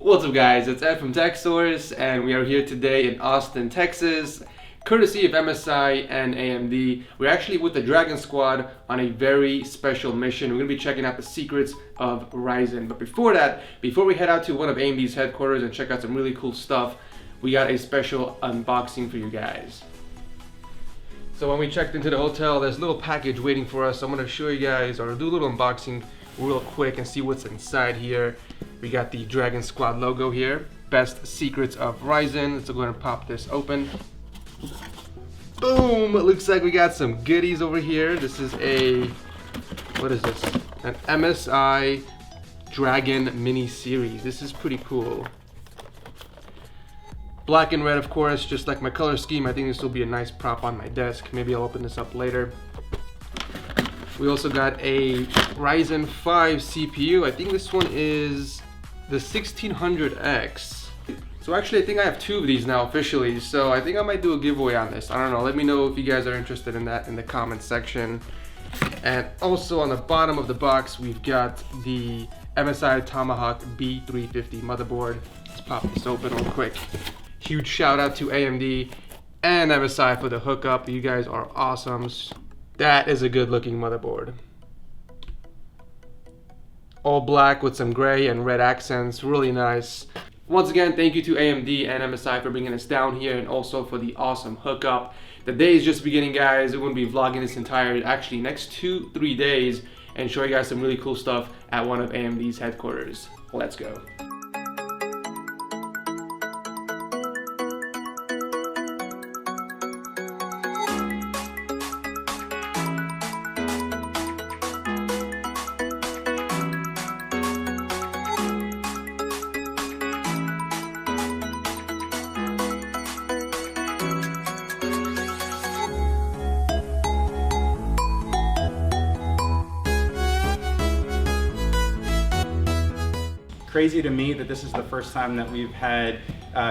What's up guys, it's Ed from TechSource and we are here today in Austin, Texas, courtesy of MSI and AMD. We're actually with the Dragon Squad on a very special mission. We're going to be checking out the secrets of Risin. But before that, before we head out to one of AMD's headquarters and check out some really cool stuff, we got a special unboxing for you guys. So when we checked into the hotel, there's a little package waiting for us. So I'm going to show you guys, or do a little unboxing real quick and see what's inside here. We got the Dragon Squad logo here. Best secrets of Risin. Let's go ahead and pop this open. Boom! It looks like we got some goodies over here. This is a, what is this? An MSI Dragon mini series. This is pretty cool. Black and red, of course, just like my color scheme. I think this will be a nice prop on my desk. Maybe I'll open this up later. We also got a Ryzen 5 CPU. I think this one is the 1600X. So actually I think I have two of these now officially, so I think I might do a giveaway on this. I don't know, let me know if you guys are interested in that in the comment section. And also on the bottom of the box we've got the MSI Tomahawk B350 motherboard. Let's pop this open real quick. Huge shout out to AMD and MSI for the hookup. You guys are awesome. That is a good looking motherboard. All black with some gray and red accents, really nice. Once again, thank you to AMD and MSI for bringing us down here and also for the awesome hookup. The day is just beginning, guys. We're going to be vlogging this entire, actually next 2-3 days, and show you guys some really cool stuff at one of AMD's headquarters. Let's go. Crazy to me that this is the first time that we've had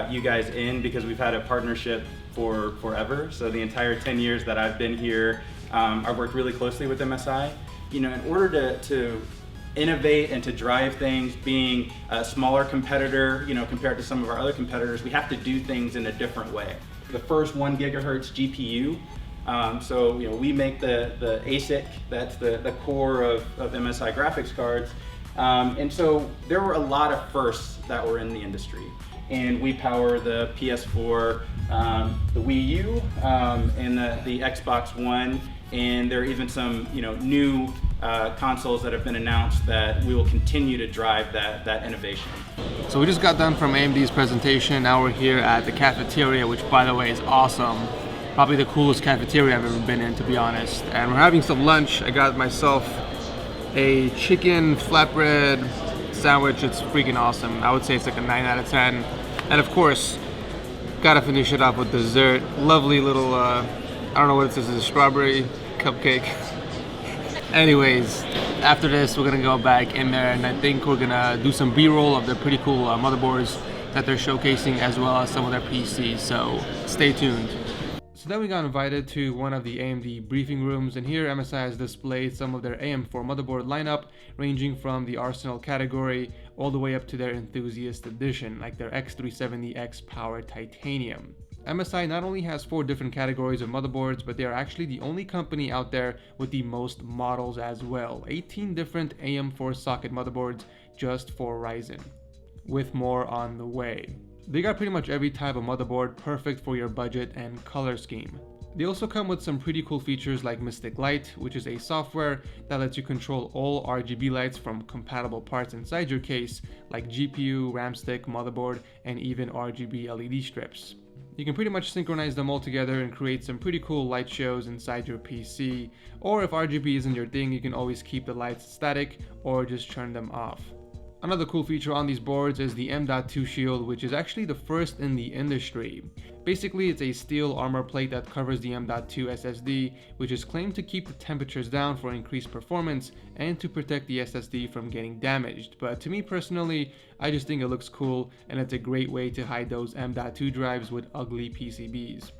you guys in, because we've had a partnership for forever. So the entire 10 years that I've been here, I've worked really closely with MSI. You know, in order to innovate and to drive things, being a smaller competitor, you know, compared to some of our other competitors, we have to do things in a different way. The first 1 gigahertz GPU, so you know, we make the ASIC, that's the core of MSI graphics cards. And so there were a lot of firsts that were in the industry, and we power the PS4, the Wii U, and the Xbox One, and there are even some new consoles that have been announced that we will continue to drive that innovation. So we just got done from AMD's presentation. Now we're here at the cafeteria, which by the way is awesome. Probably the coolest cafeteria I've ever been in, to be honest. And we're having some lunch. I got myself a chicken flatbread sandwich. It's freaking awesome. I would say it's like a 9 out of 10. And of course, gotta finish it off with dessert. Lovely little, I don't know what it is, a strawberry cupcake. Anyways, after this, we're gonna go back in there and I think we're gonna do some B-roll of the pretty cool motherboards that they're showcasing, as well as some of their PCs, so stay tuned. So then we got invited to one of the AMD briefing rooms, and here MSI has displayed some of their AM4 motherboard lineup, ranging from the Arsenal category all the way up to their Enthusiast edition, like their X370X Power Titanium. MSI not only has 4 different categories of motherboards, but they are actually the only company out there with the most models as well. 18 different AM4 socket motherboards just for Rysin, with more on the way. They got pretty much every type of motherboard, perfect for your budget and color scheme. They also come with some pretty cool features like Mystic Light, which is a software that lets you control all RGB lights from compatible parts inside your case, like GPU, RAM stick, motherboard, and even RGB LED strips. You can pretty much synchronize them all together and create some pretty cool light shows inside your PC, or if RGB isn't your thing, you can always keep the lights static or just turn them off. Another cool feature on these boards is the M.2 shield, which is actually the first in the industry. Basically, it's a steel armor plate that covers the M.2 SSD, which is claimed to keep the temperatures down for increased performance and to protect the SSD from getting damaged. But to me personally, I just think it looks cool and it's a great way to hide those M.2 drives with ugly PCBs.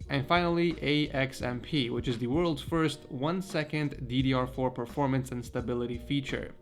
And finally, AXMP, which is the world's first 1-second DDR4 performance and stability feature.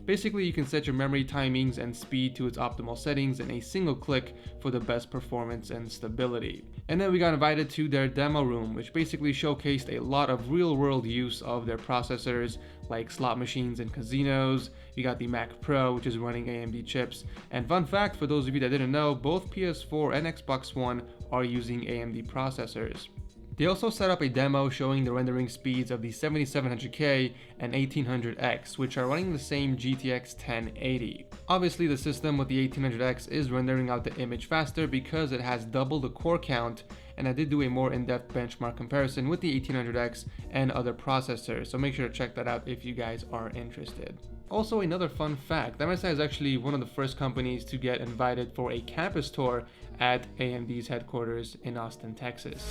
Basically, you can set your memory timings and speed to its optimal settings in a single click for the best performance and stability. And then we got invited to their demo room, which basically showcased a lot of real-world use of their processors, like slot machines and casinos. You got the Mac Pro, which is running AMD chips. And fun fact, for those of you that didn't know, both PS4 and Xbox One are using AMD processors. They also set up a demo showing the rendering speeds of the 7700K and 1800X, which are running the same GTX 1080. Obviously, the system with the 1800X is rendering out the image faster because it has double the core count, and I did do a more in-depth benchmark comparison with the 1800X and other processors, so make sure to check that out if you guys are interested. Also, another fun fact, MSI is actually one of the first companies to get invited for a campus tour at AMD's headquarters in Austin, Texas.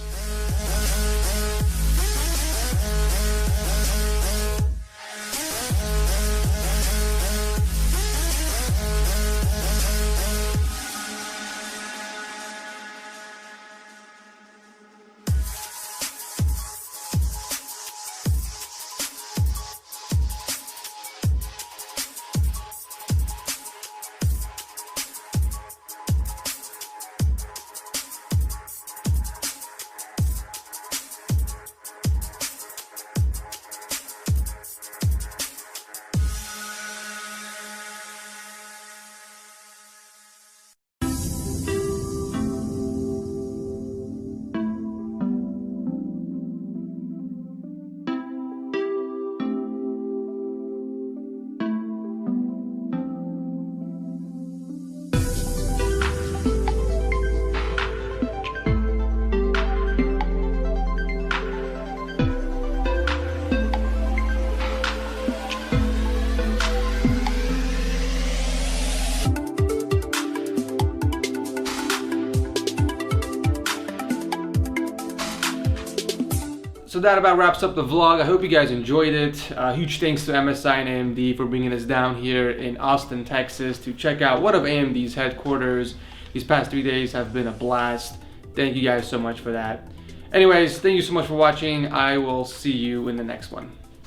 So that about wraps up the vlog. I hope you guys enjoyed it. Huge thanks to MSI and AMD for bringing us down here in Austin, Texas to check out one of AMD's headquarters. These past 3 days have been a blast. Thank you guys so much for that. Anyways, thank you so much for watching. I will see you in the next one.